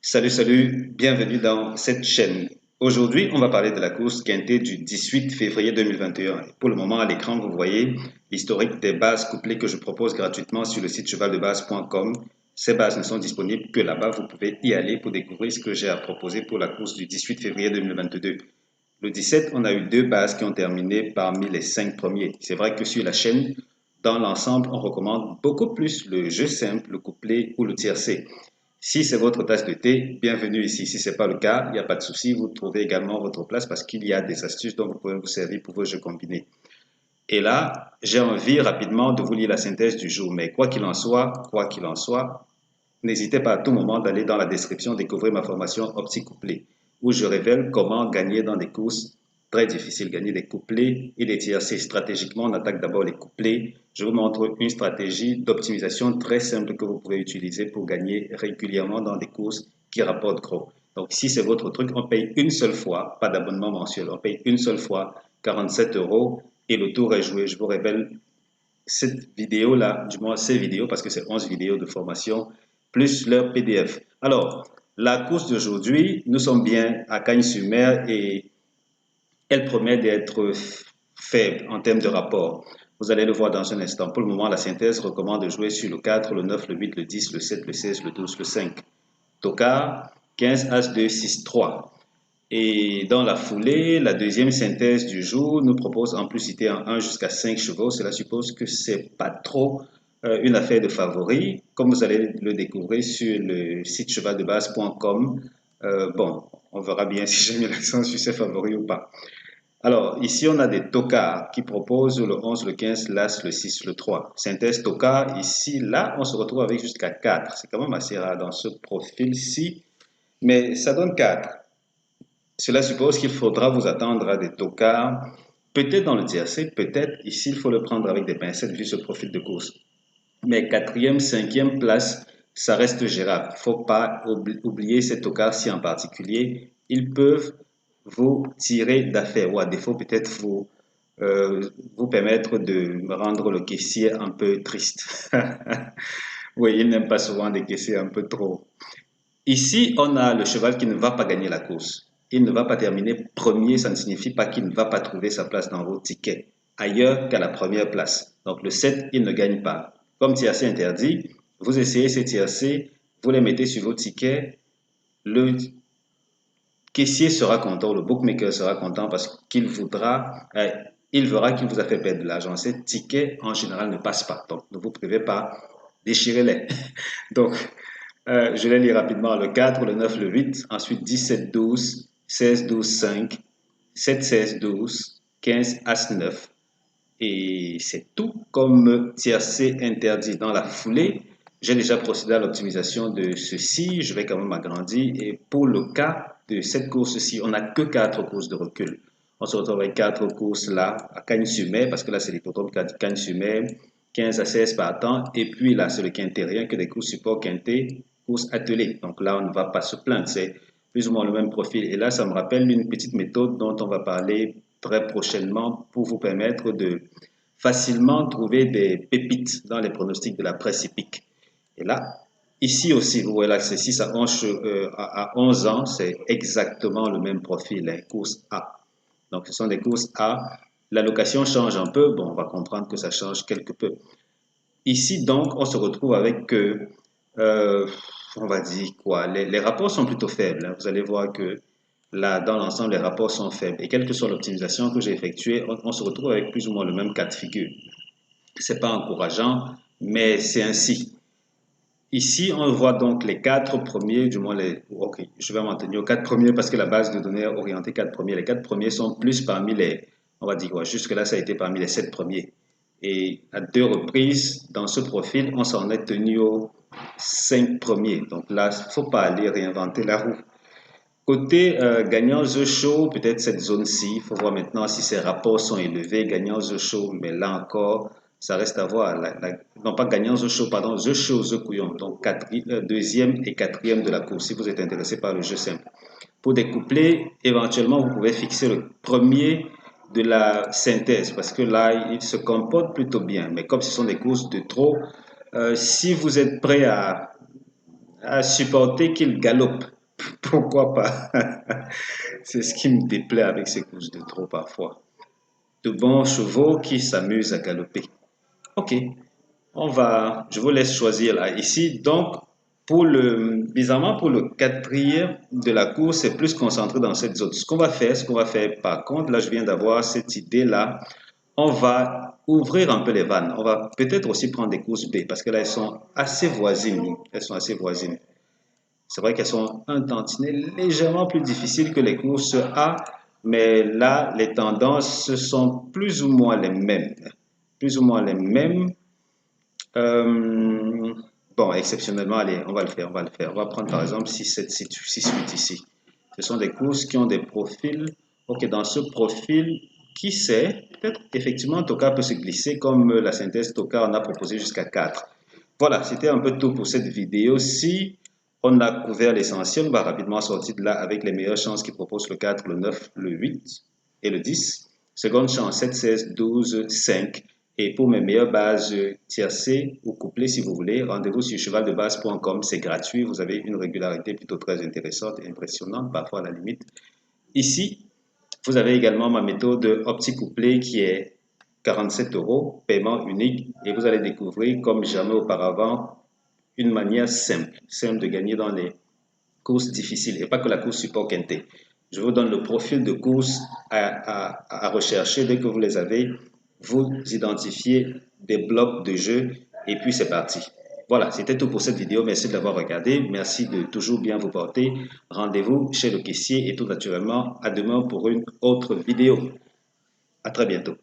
Salut, bienvenue dans cette chaîne. Aujourd'hui, on va parler de la course quintée du 18 février 2021. Pour le moment, à l'écran, vous voyez l'historique des bases couplées que je propose gratuitement sur le site chevaldebase.com. Ces bases ne sont disponibles que là-bas. Vous pouvez y aller pour découvrir ce que j'ai à proposer pour la course du 18 février 2022. Le 17, on a eu deux bases qui ont terminé parmi les 5 premiers. C'est vrai que sur la chaîne, dans l'ensemble, on recommande beaucoup plus le jeu simple, le couplet ou le tiercé. Si c'est votre tasse de thé, bienvenue ici. Si ce n'est pas le cas, il n'y a pas de souci, vous trouvez également votre place parce qu'il y a des astuces dont vous pouvez vous servir pour vos jeux combinés. Et là, j'ai envie rapidement de vous lire la synthèse du jour. Mais quoi qu'il en soit, n'hésitez pas à tout moment d'aller dans la description découvrir ma formation Opti Couplé, où je révèle comment gagner dans des courses très difficiles, gagner des couplets et des tiercés. Stratégiquement, on attaque d'abord les couplets. Je vous montre une stratégie d'optimisation très simple que vous pouvez utiliser pour gagner régulièrement dans des courses qui rapportent gros. Donc, si c'est votre truc, on paye une seule fois, pas d'abonnement mensuel, on paye une seule fois 47 euros et le tour est joué. Je vous révèle cette vidéo-là, du moins ces vidéos, parce que c'est 11 vidéos de formation, plus leur PDF. Alors, la course d'aujourd'hui, nous sommes bien à Cagnes-sur-Mer et elle promet d'être faible en termes de rapport. Vous allez le voir dans un instant. Pour le moment, la synthèse recommande de jouer sur le 4, le 9, le 8, le 10, le 7, le 16, le 12, le 5. Tocard, 15, As, 2, 6, 3. Et dans la foulée, la deuxième synthèse du jour nous propose en plus citer en 1 jusqu'à 5 chevaux. Cela suppose que c'est pas trop une affaire de favoris, comme vous allez le découvrir sur le site chevaldebase.com. Bon, on verra bien si j'ai mis l'accent sur ces favoris ou pas. Alors, ici, on a des tocards qui proposent le 11, le 15, l'As, le 6, le 3. Synthèse tocard, ici, là, on se retrouve avec jusqu'à 4. C'est quand même assez rare dans ce profil-ci, mais ça donne 4. Cela suppose qu'il faudra vous attendre à des tocards, peut-être dans le tiercé, peut-être ici il faut le prendre avec des pincettes vu ce profil de course. Mais quatrième, cinquième place, ça reste gérable. Il ne faut pas oublier ces tocards-ci en particulier. Ils peuvent vous tirer d'affaire ou à défaut peut-être vous permettre de rendre le caissier un peu triste. Oui, il n'aime pas souvent des caissiers un peu trop. Ici, on a le cheval qui ne va pas gagner la course. Il ne va pas terminer premier, ça ne signifie pas qu'il ne va pas trouver sa place dans vos tickets ailleurs qu'à la première place. Donc le 7, il ne gagne pas. Comme tiercé interdit, vous essayez ces tiercés, vous les mettez sur vos tickets, le caissier sera content, le bookmaker sera content parce qu'il voudra, il verra qu'il vous a fait perdre de l'argent. Ces tickets, en général, ne passent pas. Donc ne vous privez pas, déchirez-les. Donc, je les lis rapidement. Le 4, le 9, le 8. Ensuite, 17, 12, 16, 12, 5, 7, 16, 12, 15, As, 9. Et c'est tout comme tiercé interdit. Dans la foulée, j'ai déjà procédé à l'optimisation de ceci. Je vais quand même agrandir. Et pour le cas de cette course-ci, on n'a que 4 courses de recul. On se retrouve avec 4 courses là, à Cagnes-sur-Mer, parce que là, c'est l'hippodrome Cagnes-sur-Mer, 15 à 16 par temps. Et puis là, c'est le quintet, rien que des courses support quintet, courses attelées. Donc là, on ne va pas se plaindre. C'est plus ou moins le même profil. Et là, ça me rappelle une petite méthode dont on va parler très prochainement pour vous permettre de facilement trouver des pépites dans les pronostics de la presse hippique. Et là, ici aussi, vous voyez là, c'est 6 à 11 ans, c'est exactement le même profil, hein, course A. Donc, ce sont des courses A. L'allocation change un peu, bon, on va comprendre que ça change quelque peu. Ici, donc, on se retrouve avec, on va dire quoi, les rapports sont plutôt faibles, hein. Vous allez voir que là, dans l'ensemble, les rapports sont faibles. Et quelle que soit l'optimisation que j'ai effectuée, on se retrouve avec plus ou moins le même cas de figure. C'est pas encourageant, mais c'est ainsi. Ici, on voit donc les 4 premiers, du moins les... Ok, je vais m'en tenir aux 4 premiers parce que la base de données est orientée 4 premiers. Les 4 premiers sont plus parmi les... On va dire, ouais, jusque-là, ça a été parmi les 7 premiers. Et à 2 reprises, dans ce profil, on s'en est tenu aux 5 premiers. Donc là, il ne faut pas aller réinventer la roue. Côté gagnant The Show, peut-être cette zone-ci, il faut voir maintenant si ces rapports sont élevés. Gagnant The Show, mais là encore, ça reste à voir. Non, pas gagnant The Show, pardon, The Show, The Couillon. Donc, deuxième et quatrième de la course, si vous êtes intéressé par le jeu simple. Pour découpler, éventuellement, vous pouvez fixer le premier de la synthèse, parce que là, il se comporte plutôt bien. Mais comme ce sont des courses de trop, si vous êtes prêt à supporter qu'il galope. Pourquoi pas? C'est ce qui me déplaît avec ces courses de trot parfois. De bons chevaux qui s'amusent à galoper. Ok, je vous laisse choisir là. Ici, donc, bizarrement, pour le quatrième de la course, c'est plus concentré dans cette zone. Ce qu'on va faire, par contre, là, je viens d'avoir cette idée-là. On va ouvrir un peu les vannes. On va peut-être aussi prendre des courses B parce que là, elles sont assez voisines. Elles sont assez voisines. C'est vrai qu'elles sont un tantinet légèrement plus difficiles que les courses A, mais là, les tendances sont plus ou moins les mêmes. Plus ou moins les mêmes. Euh, bon, exceptionnellement, allez, on va le faire, on va le faire. On va prendre par exemple 6, 7, 6, 8 ici. Ce sont des courses qui ont des profils. Ok, dans ce profil, qui sait, peut-être effectivement Toka peut se glisser comme la synthèse Toka en a proposé jusqu'à 4. Voilà, c'était un peu tout pour cette vidéo. Si on a couvert l'essentiel, on va rapidement sortir de là avec les meilleures chances qui proposent le 4, le 9, le 8 et le 10. Seconde chance, 7, 16, 12, 5. Et pour mes meilleures bases tiercées ou couplées, si vous voulez, rendez-vous sur chevaldebase.com. C'est gratuit. Vous avez une régularité plutôt très intéressante et impressionnante, parfois à la limite. Ici, vous avez également ma méthode opti-couplée qui est 47 euros, paiement unique. Et vous allez découvrir, comme jamais auparavant, une manière simple de gagner dans les courses difficiles et pas que la course support quintet. Je vous donne le profil de course à rechercher. Dès que vous les avez, vous identifiez des blocs de jeu et puis c'est parti. Voilà, c'était tout pour cette vidéo. Merci de l'avoir regardé. Merci de toujours bien vous porter. Rendez-vous chez le caissier et tout naturellement à demain pour une autre vidéo. À très bientôt.